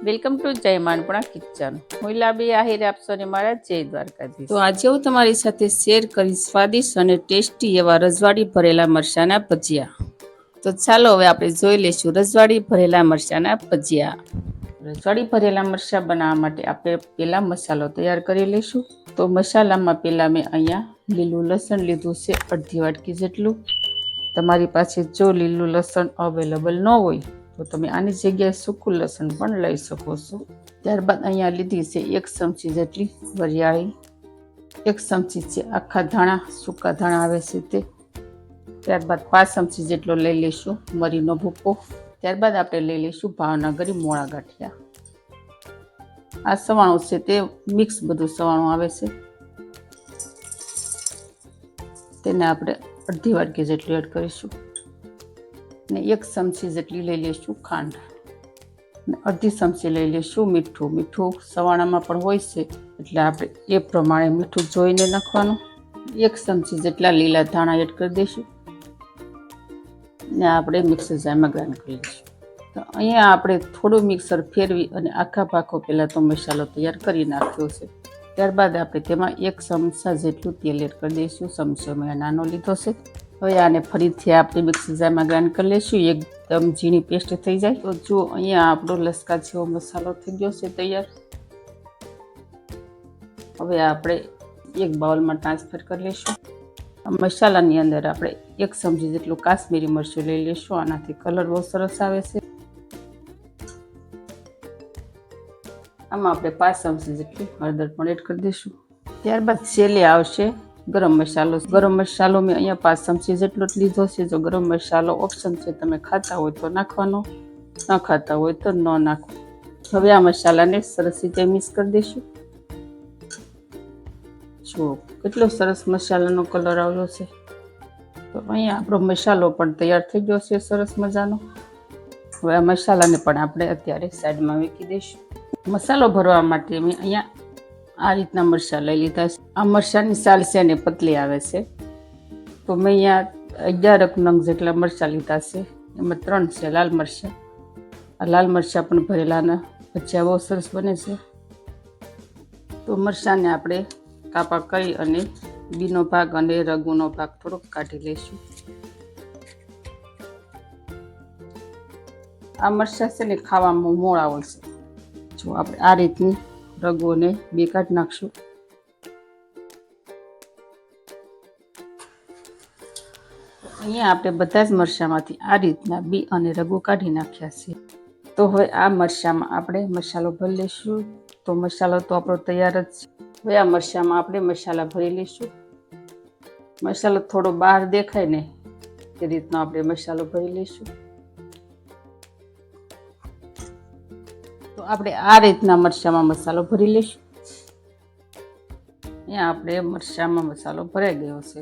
Welcome to જય માંડપણા kitchen. હું લાબી આહિર આપશો ને મારા જય દ્વારકાધીશ. તો આજે હું તમારી સાથે શેર કરીશ સ્વાદિષ્ટ અને ટેસ્ટી એવા રજવાડી ભરેલા મરચાંના ભજીયા. તો ચાલો હવે આપણે જોઈ લઈશું રજવાડી ભરેલા મરચાંના ભજીયા. રજવાડી ભરેલા મરચાં બનાવવા માટે આપણે પહેલા મસાલો તૈયાર કરી લઈશું. તો મસાલામાં પહેલાં મેં અહીંયા લીલું લસણ લીધું છે અડધી વાટકી જેટલું. તમારી પાસે જો લીલું લસણ અવેલેબલ ન હોય તો તમે આની જગ્યાએ સૂકું લસણ પણ લઈ શકો છો. ત્યારબાદ અહીંયા લીધી છે 1 ચમચી જેટલી વરિયાળી, 1 ચમચી છે આખા ધાણા, સૂકા ધાણા આવે છે તે. ત્યારબાદ 5 ચમચી જેટલો લઈ લઈશું મરીનો ભૂકો. ત્યારબાદ આપણે લઈ લઈશું ભાવનગરી મોળા ગાંઠિયા. આ સવાણું છે તે મિક્સ બધું સવાણું આવે છે, તેને આપણે અડધી વાટકી જેટલી એડ કરીશું ને 1 ચમચી જેટલી લઈ લઈશું ખાંડ ને અડધી ચમચી લઈ લઈશું મીઠું. મીઠું સવાણામાં પણ હોય છે એટલે આપણે એ પ્રમાણે મીઠું જોઈને નાખવાનું. 1 ચમચી જેટલા લીલા ધાણા એડ કરી દઈશું ને આપણે મિક્સર જારમાં ગ્રાઇન્ડ કરી લઈશું. તો અહીંયા આપણે થોડું મિક્સર ફેરવી અને આખા ભાખો પહેલાં તો મસાલો તૈયાર કરી નાખ્યો છે. ત્યારબાદ આપણે તેમાં 1 ચમચા જેટલું તેલ એડ કરી દઈશું. ચમચો મેં નાનો લીધો છે. હવે આને ફરીથી આપણે મિક્સર જારમાં ગ્રાઇન્ડ કરી લઈશું એકદમ ઝીણી પેસ્ટ થઈ જાય. તો જો અહીંયા આપણો લસકા જેવો મસાલો થઈ ગયો છે તૈયાર. હવે આપણે એક બાઉલમાં ટ્રાન્સફર કરી લઈશું. મસાલાની અંદર આપણે 1 ચમચી જેટલું કાશ્મીરી મરચું લઈ લઈશું. આનાથી કલર બહુ સરસ આવે છે. આમાં આપણે 5 ચમચી જેટલી હળદર પણ એડ કરી દઈશું. ત્યારબાદ છેલ્લે આવશે ગરમ મસાલો. ગરમ મસાલો મેં અહીંયા 5 ચમચી જેટલો જ લીધો છે. જો ગરમ મસાલો ઓપ્શન છે, તમે ખાતા હોય તો નાખવાનો, ન ખાતા હોય તો ન નાખો. હવે આ મસાલાને સરસ રીતે મિક્સ કરી દઈશું. જો કેટલો સરસ મસાલાનો કલર આવ્યો છે. તો અહીંયા આપણો મસાલો પણ તૈયાર થઈ ગયો છે સરસ મજાનો. હવે આ મસાલાને પણ આપણે અત્યારે સાઈડમાં મૂકી દઈશું. મસાલો ભરવા માટે મેં અહીંયા આ રીતના મરચાં લઈ લીધા છે. આ મરચાંની સાલ છે ને પતલી આવે છે. તો મેં અહીંયા 11 નંગ જેટલા મરચાં લીધા છે. એમાં 3 છે લાલ મરચાં. આ લાલ મરચાં પણ ભરેલાના ભજીયા બહુ સરસ બને છે. તો મરચાંને આપણે કાપા કરી અને બીનો ભાગ અને રગુનો ભાગ થોડોક કાઢી લઈશું. આ મરચાં છે ને ખાવામાં મોળા હોય છે. જો આપણે આ રીતની રગોને બે કાઢી નાખશું. અહીંયા આપણે બધા જ મરચાંમાંથી આ રીતના બી અને રગો કાઢી નાખ્યા છે. તો હવે આ મરચાંમાં આપણે મસાલો ભરી લઈશું. તો મસાલો તો આપણો તૈયાર જ છે. હવે આ મરચાંમાં આપણે મસાલા ભરી લઈશું. મસાલો થોડો બહાર દેખાય ને એ રીતનો આપણે મસાલો ભરી લઈશું. તો આપણે આ રીતના મરચાંમાં મસાલો ભરી લઈશું. અહીંયા આપણે મરચાંમાં મસાલો ભરાઈ ગયો છે.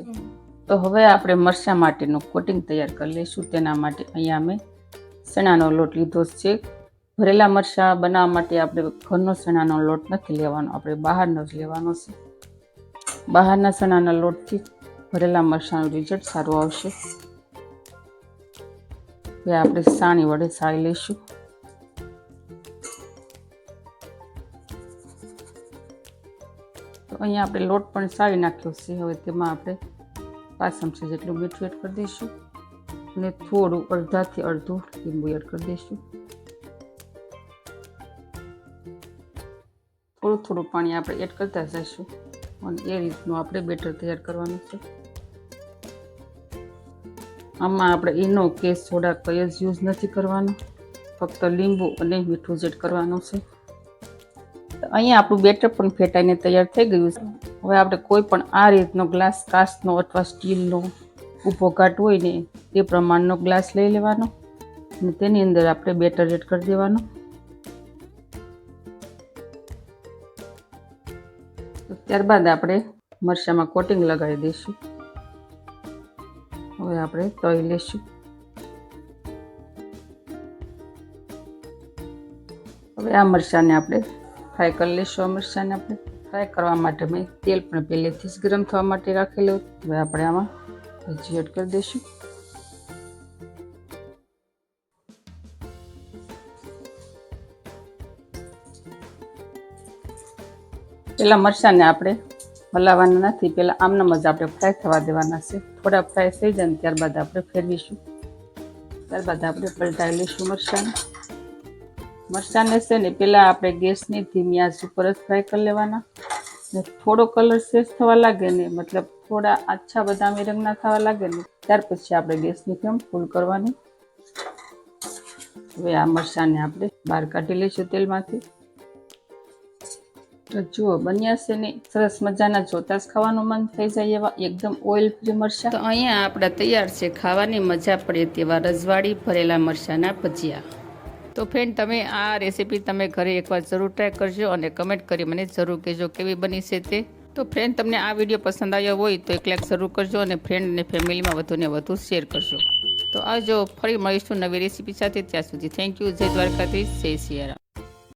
તો હવે આપણે મરચાં માટેનું કોટિંગ તૈયાર કરી લઈશું. તેના માટે અહીંયા મેં ચણાનો લોટ લીધો છે. ભરેલા મરચાં બનાવવા માટે આપણે ઘરનો ચણાનો લોટ નથી લેવાનો, આપણે બહારનો જ લેવાનો છે. બહારના ચણાના લોટથી ભરેલા મરચાંનું રિઝલ્ટ સારું આવશે. હવે આપણે સાણી વડે સાળી લઈશું. તો અહીંયા આપણે લોટ પણ સાળી નાખ્યો છે. હવે તેમાં આપણે 5 ચમચી જેટલું મીઠું એડ કરી દઈશું અને થોડું અડધાથી અડધું લીંબુ એડ કરી દઈશું. થોડું થોડું પાણી આપણે એડ કરતા જઈશું અને એ રીતનું આપણે બેટર તૈયાર કરવાનું છે. આમાં આપણે ઈનો કે સોડા કંઈ જ યુઝ નથી કરવાનો, ફક્ત લીંબુ અને મીઠું જ એડ કરવાનું છે. અહીંયા આપણું બેટર પણ ફેટાઈને તૈયાર થઈ ગયું છે. હવે આપણે કોઈ પણ આ રીતનો ગ્લાસ, કાચનો અથવા સ્ટીલનો ઊભો ઘાટ હોય ને તે પ્રમાણનો ગ્લાસ લઈ લેવાનો અને તેની અંદર આપણે બેટર એડ કરી દેવાનું. ત્યારબાદ આપણે મરચાંમાં કોટિંગ લગાવી દઈશું. હવે આપણે તળી લઈશું. હવે આ મરચાંને આપણે ફ્રાય કરી લઈશું. આ મરચાંને આપણે ફ્રાય કરવા માટે મેં તેલ પણ પહેલેથી જ ગરમ થવા માટે રાખેલું. હવે આપણે આમાં ભજી એડ કરી દઈશું. પેલા મરચાંને આપણે હલાવવાના નથી, પેલા આમનામ જ આપણે ફ્રાય થવા દેવાના છે. થોડા ફ્રાય થઈ જાય ને ત્યારબાદ આપણે ફેરવીશું. ત્યારબાદ આપણે પલટાવી લઈશું મરચાંને છે ને પેલા આપણે ગેસની ધીમી આંચ ઉપર જ ફ્રાય કરી લેવાના. ને થોડો કલર ચેન્જ થવા લાગે ને, મતલબ થોડા આછા બદામી રંગના થવા લાગે ને, ત્યાર પછી આપણે ગેસની ફ્લેમ ફૂલ કરવાની. હવે આ મરચાંને આપણે બહાર કાઢી લઈશું તેલમાંથી. તો જુઓ બન્યા છે ને સરસ મજાના, જોતા જ ખાવાનું મન થઈ જાય એવા એકદમ ઓઇલ ફ્રી મરચાં. તો અહીંયા આપણા તૈયાર છે ખાવાની મજા પડે તેવા રજવાડી ભરેલા મરચાંના ભજીયા. તો ફ્રેન્ડ, તમે આ રેસીપી તમે ઘરે એકવાર જરૂર ટ્રાય કરજો અને કમેન્ટ કરી મને જરૂર કહેજો કેવી બની છે તે. તો ફ્રેન્ડ, તમને આ વિડીયો પસંદ આવ્યો હોય તો એક લાઈક જરૂર કરજો અને ફ્રેન્ડ અને ફેમિલીમાં વધુને વધુ શેર કરજો. તો આવજો, ફરી મળીશું નવી રેસીપી સાથે. ત્યાં સુધી થેન્ક યુ. જય દ્વારકાધીશ, જય સિયારામ.